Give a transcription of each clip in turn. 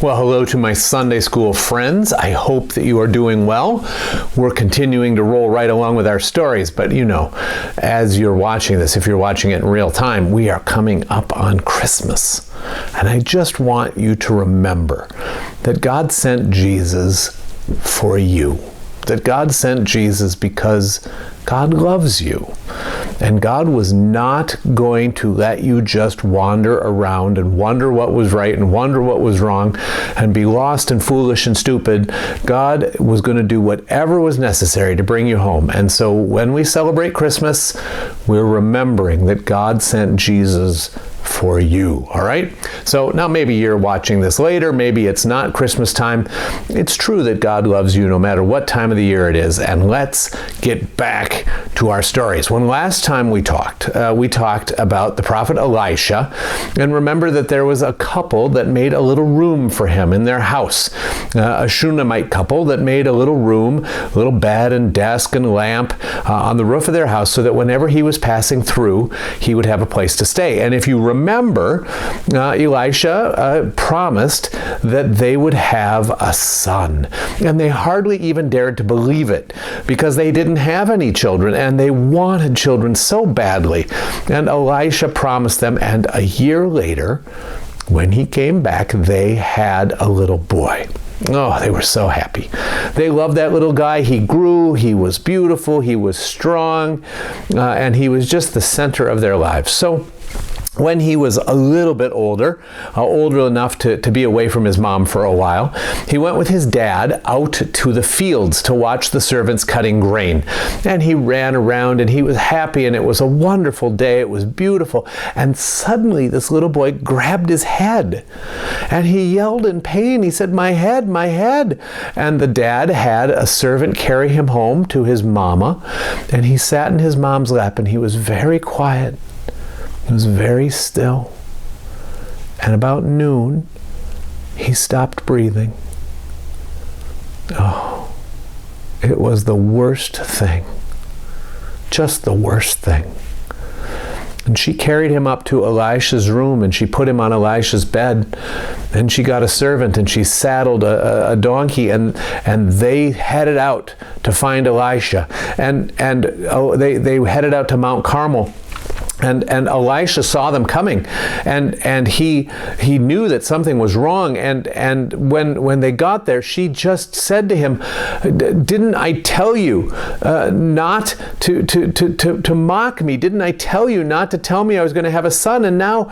Well, hello to my Sunday school friends. I hope that you are doing well. We're continuing to roll right along with our stories, but you know, as you're watching this, if you're watching it in real time, we are coming up on Christmas. And I just want you to remember that God sent Jesus for you. That God sent Jesus because God loves you. And God was not going to let you just wander around and wonder what was right and wonder what was wrong and be lost and foolish and stupid. God was going to do whatever was necessary to bring you home. And so when we celebrate Christmas, we're remembering that God sent Jesus for you, all right? So now maybe you're watching this later, maybe it's not Christmas time. It's true that God loves you no matter what time of the year it is. And let's get back to our stories. When last time we talked about the prophet Elisha, and remember that there was a couple that made a little room for him in their house, a Shunammite couple that made a little room, a little bed and desk and lamp on the roof of their house so that whenever he was passing through, he would have a place to stay. And if you remember, Elisha promised that they would have a son. And they hardly even dared to believe it because they didn't have any children and they wanted children so badly. And Elisha promised them, and a year later, when he came back, they had a little boy. Oh, they were so happy. They loved that little guy. He grew, he was beautiful, he was strong, and he was just the center of their lives. So when he was a little bit older enough to be away from his mom for a while, he went with his dad out to the fields to watch the servants cutting grain. And he ran around and he was happy and it was a wonderful day. It was beautiful. And suddenly this little boy grabbed his head and he yelled in pain. He said, "My head, my head." And the dad had a servant carry him home to his mama, and he sat in his mom's lap and he was very quiet. It was very still. And about noon, he stopped breathing. Oh, it was the worst thing. Just the worst thing. And she carried him up to Elisha's room and she put him on Elisha's bed. Then she got a servant and she saddled a donkey and they headed out to find Elisha. And they headed out to Mount Carmel. And Elisha saw them coming, and he knew that something was wrong. And when they got there, she just said to him, "Didn't I tell you not to mock me? Didn't I tell you not to tell me I was going to have a son? And now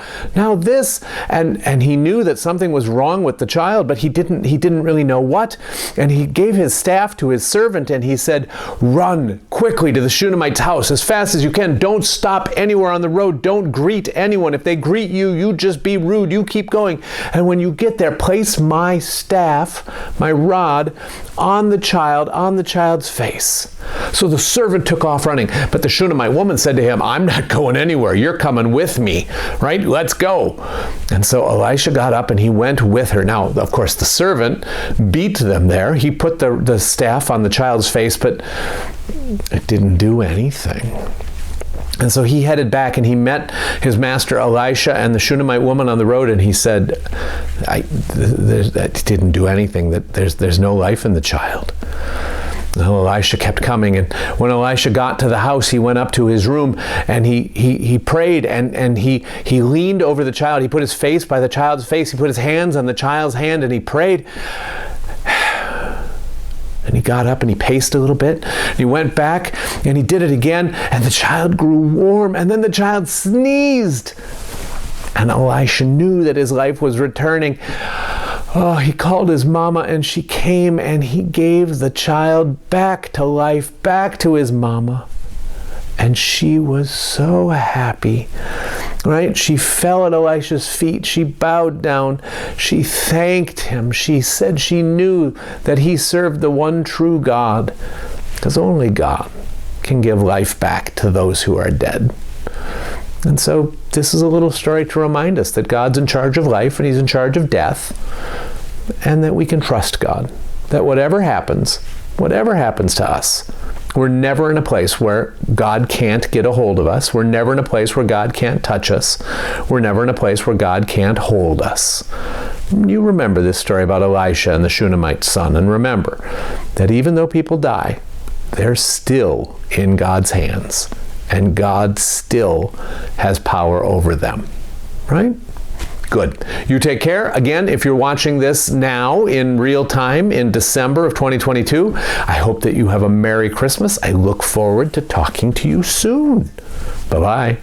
this." And he knew that something was wrong with the child, but he didn't really know what. And he gave his staff to his servant, and he said, "Run quickly to the Shunammite's house as fast as you can. Don't stop anywhere on the road. Don't greet anyone. If they greet you, you just be rude. You keep going. And when you get there, place my staff, my rod, on the child's face." So the servant took off running, but the Shunammite woman said to him, "I'm not going anywhere. You're coming with me, right? Let's go." And so Elisha got up and he went with her. Now, of course, the servant beat them there. He put the staff on the child's face, but it didn't do anything. And so he headed back and he met his master Elisha and the Shunammite woman on the road, and he said, that didn't do anything, that there's no life in the child. Well, Elisha kept coming, and when Elisha got to the house, he went up to his room and he prayed and he leaned over the child. He put his face by the child's face. He put his hands on the child's hand and he prayed. And he got up and he paced a little bit. And he went back and he did it again. And the child grew warm. And then the child sneezed. And Elisha knew that his life was returning. Oh, he called his mama and she came and he gave the child back to life, back to his mama. And she was so happy, right? She fell at Elisha's feet. She bowed down. She thanked him. She said she knew that he served the one true God, because only God can give life back to those who are dead. And so this is a little story to remind us that God's in charge of life and he's in charge of death, and that we can trust God, that whatever happens to us, we're never in a place where God can't get a hold of us. We're never in a place where God can't touch us. We're never in a place where God can't hold us. You remember this story about Elisha and the Shunammite son, and remember that even though people die, they're still in God's hands, and God still has power over them, right? Good. You take care. Again, if you're watching this now in real time in December of 2022, I hope that you have a Merry Christmas. I look forward to talking to you soon. Bye-bye.